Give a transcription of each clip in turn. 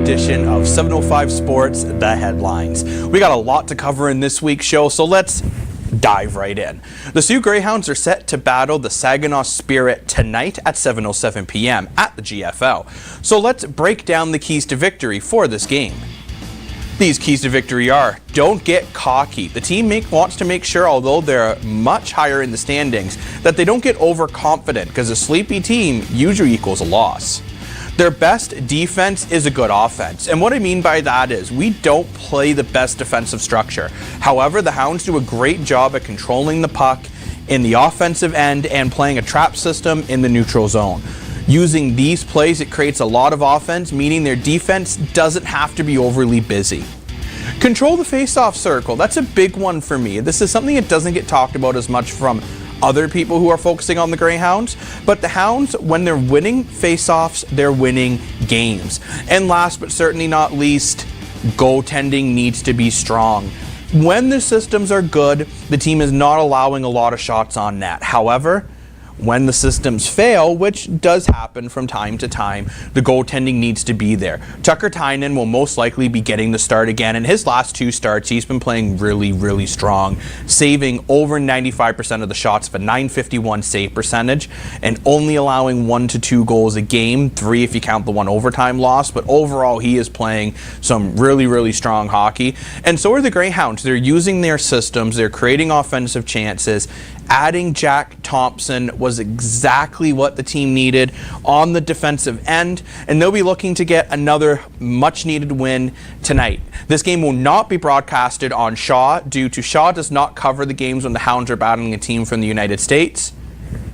edition of 705 Sports, The Headlines. We got a lot to cover in this week's show, so let's dive right in. The Sault Greyhounds are set to battle the Saginaw Spirit tonight at 7:07 p.m. at the GFL. So let's break down the keys to victory for this game. These keys to victory are: don't get cocky. The team wants to make sure, although they're much higher in the standings, that they don't get overconfident, because a sleepy team usually equals a loss. Their best defense is a good offense. And what I mean by that is we don't play the best defensive structure. However, the Hounds do a great job at controlling the puck in the offensive end and playing a trap system in the neutral zone. Using these plays, it creates a lot of offense, meaning their defense doesn't have to be overly busy. Control the face-off circle. That's a big one for me. This is something that doesn't get talked about as much from other people who are focusing on the Greyhounds, but the Hounds, when they're winning face-offs, they're winning games. And last but certainly not least, goaltending needs to be strong. When the systems are good, the team is not allowing a lot of shots on net. However, when the systems fail, which does happen from time to time, the goaltending needs to be there. Tucker Tynan will most likely be getting the start again. In his last two starts, he's been playing really strong, saving over 95% of the shots, of a .951 save percentage, and only allowing 1 to 2 goals a game, 3 if you count the one overtime loss. But overall, he is playing some really strong hockey. And so are the Greyhounds. They're using their systems, they're creating offensive chances. Adding Jack Thompson was exactly what the team needed on the defensive end, and they'll be looking to get another much-needed win tonight. This game will not be broadcasted on Shaw due to Shaw does not cover the games when the Hounds are battling a team from the United States.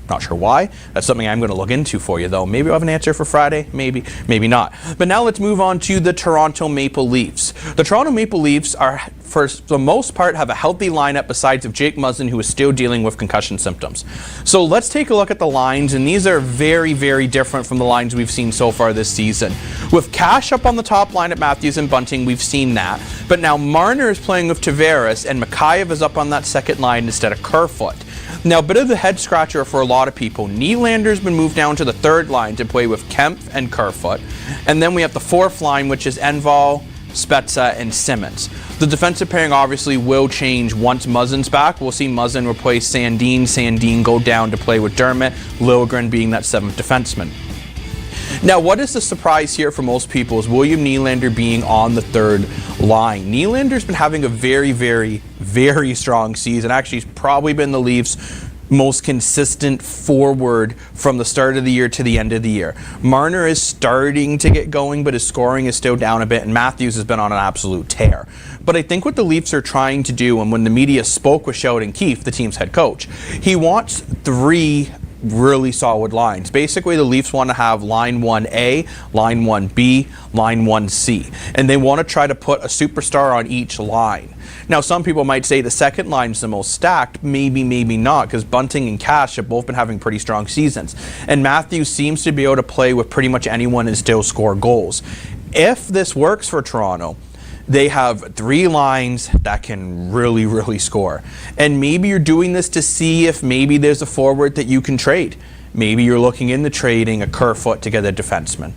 Not sure why. That's something I'm going to look into for you, though. Maybe I'll have an answer for Friday. Maybe not. But now let's move on to the Toronto Maple Leafs. The Toronto Maple Leafs are, for the most part, have a healthy lineup besides of Jake Muzzin, who is still dealing with concussion symptoms. So let's take a look at the lines, and these are very different from the lines we've seen so far this season. With Cash up on the top line at Matthews and Bunting, we've seen that. But now Marner is playing with Tavares, and Mikheyev is up on that second line instead of Kerfoot. Now, a bit of the head scratcher for a lot of people. Nylander's been moved down to the third line to play with Kemp and Kerfoot. And then we have the fourth line, which is Enval, Spezza, and Simmons. The defensive pairing obviously will change once Muzzin's back. We'll see Muzzin replace Sandin. Sandin go down to play with Dermott, Liljegren being that seventh defenseman. Now, what is the surprise here for most people is William Nylander being on the third line. Nylander's been having a very strong season. Actually, he's probably been the Leafs' most consistent forward from the start of the year to the end of the year. Marner is starting to get going, but his scoring is still down a bit, and Matthews has been on an absolute tear. But I think what the Leafs are trying to do, and when the media spoke with Sheldon Keefe, the team's head coach, he wants 3 really solid lines. Basically, the Leafs want to have line 1A, line 1B, line 1C, and they want to try to put a superstar on each line. Now, some people might say the second line's the most stacked. Maybe not, because Bunting and Cash have both been having pretty strong seasons, and Matthews seems to be able to play with pretty much anyone and still score goals. If this works for Toronto, they have 3 lines that can really score. And maybe you're doing this to see if maybe there's a forward that you can trade. Maybe you're looking into trading a Kerfoot to get a defenseman.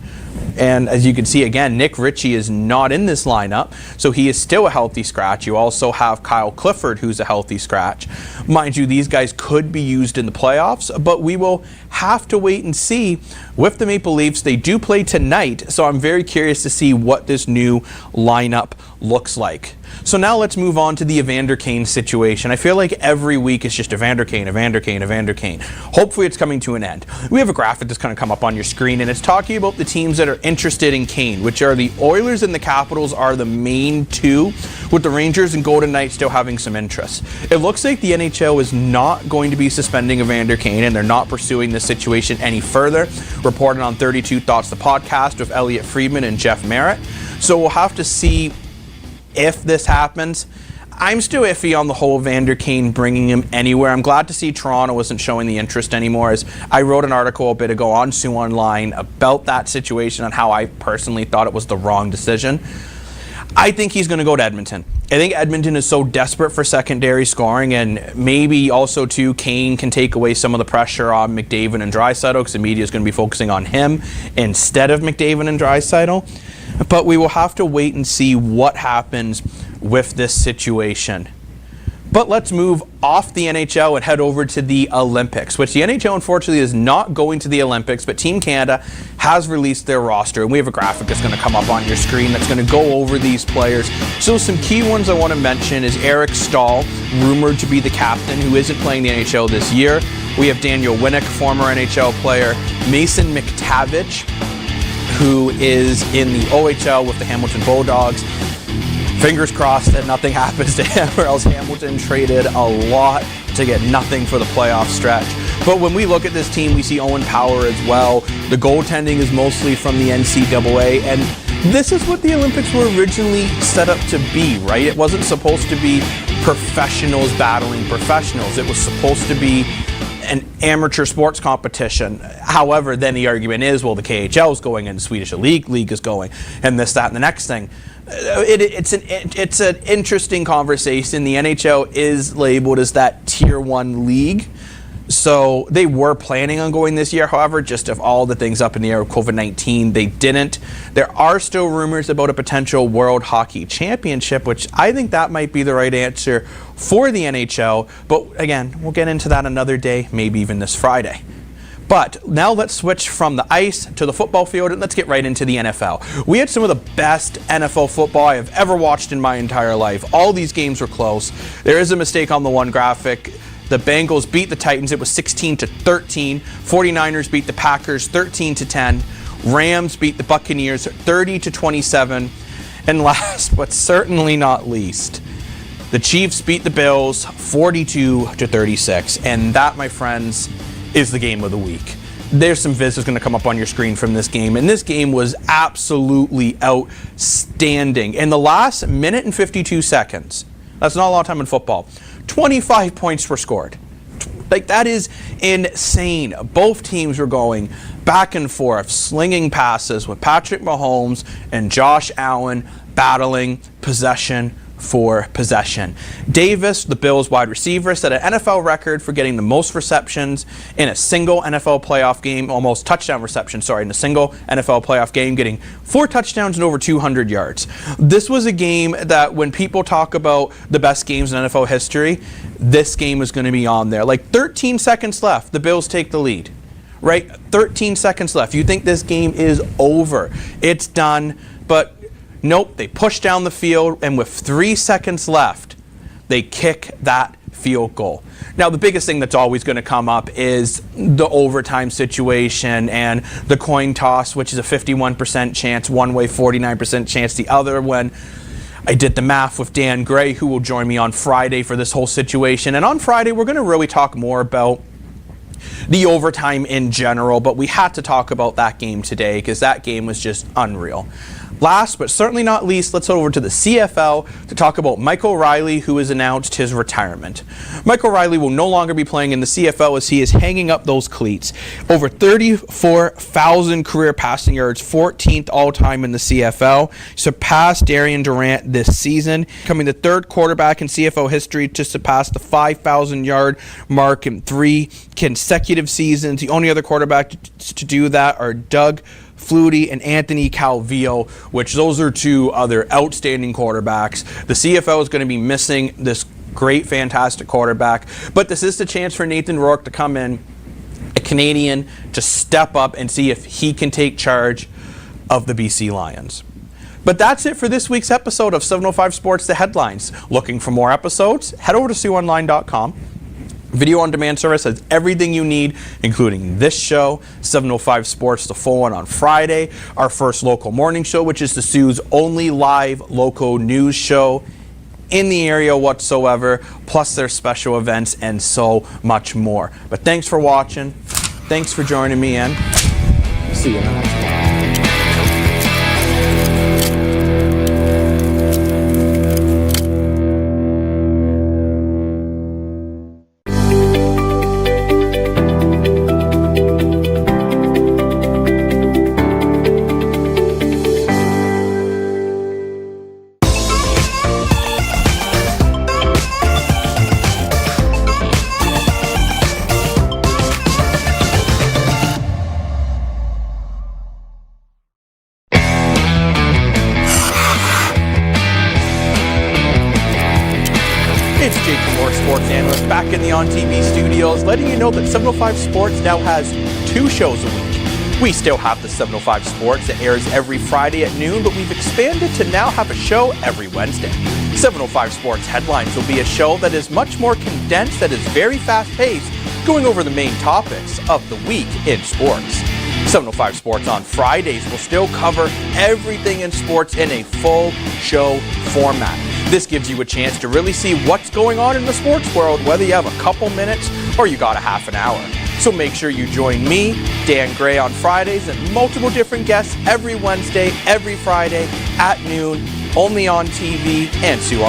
And as you can see, again, Nick Ritchie is not in this lineup, so he is still a healthy scratch. You also have Kyle Clifford, who's a healthy scratch. Mind you, these guys could be used in the playoffs, but we will have to wait and see. With the Maple Leafs, they do play tonight, so I'm very curious to see what this new lineup looks like. So now let's move on to the Evander Kane situation. I feel like every week it's just Evander Kane. Hopefully it's coming to an end. We have a graphic that's going to come up on your screen, and it's talking about the teams that are interested in Kane, which are the Oilers and the Capitals are the main 2, with the Rangers and Golden Knights still having some interest. It looks like the NHL is not going to be suspending Evander Kane, and they're not pursuing this situation any further. Reported on 32 Thoughts, the podcast with Elliot Friedman and Jeff Merritt. So we'll have to see if this happens. I'm still iffy on the whole Evander Kane bringing him anywhere. I'm glad to see Toronto isn't showing the interest anymore, as I wrote an article a bit ago on Sioux Online about that situation and how I personally thought it was the wrong decision. I think he's going to go to Edmonton. I think Edmonton is so desperate for secondary scoring, and maybe also too Kane can take away some of the pressure on McDavid and Draisaitl, because the media is going to be focusing on him instead of McDavid and Draisaitl. But we will have to wait and see what happens with this situation. But let's move off the NHL and head over to the Olympics, which the NHL unfortunately is not going to the Olympics, but Team Canada has released their roster, and we have a graphic that's going to come up on your screen that's going to go over these players. So some key ones I want to mention is Eric Staal, rumored to be the captain, who isn't playing the NHL this year. We have Daniel Winnick, former NHL player, Mason McTavish, who is in the OHL with the Hamilton Bulldogs. Fingers crossed that nothing happens to him, or else Hamilton traded a lot to get nothing for the playoff stretch. But when we look at this team, we see Owen Power as well. The goaltending is mostly from the NCAA, and this is what the Olympics were originally set up to be, right? It wasn't supposed to be professionals battling professionals. It was supposed to be an amateur sports competition. However, then the argument is, well, the KHL is going and the Swedish League is going, and this, that, and the next thing. It's an interesting conversation. The NHL is labeled as that Tier 1 league. So they were planning on going this year. However, just of all the things up in the air of COVID-19, they didn't. There are still rumors about a potential World Hockey Championship, which I think that might be the right answer for the NHL. But again, we'll get into that another day, maybe even this Friday. But now let's switch from the ice to the football field, and let's get right into the NFL. We had some of the best NFL football I have ever watched in my entire life. All these games were close. There is a mistake on the one graphic. The Bengals beat the Titans. It was 16-13. 49ers beat the Packers 13-10. Rams beat the Buccaneers 30-27. And last but certainly not least, the Chiefs beat the Bills 42-36. And that, my friends, is the game of the week. There's some vids that's going to come up on your screen from this game, and this game was absolutely outstanding. In the last minute and 52 seconds, that's not a long time in football, 25 points were scored. Like, that is insane. Both teams were going back and forth, slinging passes with Patrick Mahomes and Josh Allen battling possession for possession. Davis, the Bills wide receiver, set an NFL record for getting the most receptions in a single NFL playoff game, almost touchdown reception, in a single NFL playoff game, getting 4 touchdowns and over 200 yards. This was a game that when people talk about the best games in NFL history, this game is going to be on there. Like 13 seconds left, the Bills take the lead, right? 13 seconds left. You think this game is over. It's done, but nope, they push down the field, and with 3 seconds left, they kick that field goal. Now, the biggest thing that's always going to come up is the overtime situation and the coin toss, which is a 51% chance one way, 49% chance the other. When I did the math with Dan Gray, who will join me on Friday for this whole situation. And on Friday, we're going to really talk more about the overtime in general, but we had to talk about that game today because that game was just unreal. Last but certainly not least, let's head over to the CFL to talk about Michael Riley, who has announced his retirement. Michael Riley will no longer be playing in the CFL as he is hanging up those cleats. Over 34,000 career passing yards, 14th all-time in the CFL. Surpassed Darian Durant this season, becoming the 3rd quarterback in CFL history to surpass the 5,000-yard mark in 3 consecutive seasons. The only other quarterback to do that are Doug Flutie and Anthony Calvillo, which those are 2 other outstanding quarterbacks. The CFL is going to be missing this great, fantastic quarterback, but this is the chance for Nathan Rourke to come in, a Canadian, to step up and see if he can take charge of the BC Lions. But that's it for this week's episode of 705 Sports, The Headlines. Looking for more episodes? Head over to SiouxOnline.com. Video on demand service has everything you need, including this show, 705 Sports, the full one on Friday, our first local morning show, which is the Sioux's only live local news show in the area whatsoever, plus their special events and so much more. But thanks for watching. Thanks for joining me, and see you in the next one. Angels, letting you know that 705 Sports now has 2 shows a week. We still have the 705 Sports that airs every Friday at noon, but we've expanded to now have a show every Wednesday. 705 Sports Headlines will be a show that is much more condensed, that is very fast-paced, going over the main topics of the week in sports. 705 Sports on Fridays will still cover everything in sports in a full show format. This gives you a chance to really see what's going on in the sports world, whether you have a couple minutes or you got a half an hour. So make sure you join me, Dan Gray, on Fridays and multiple different guests every Wednesday, every Friday at noon, only on TV and Sue on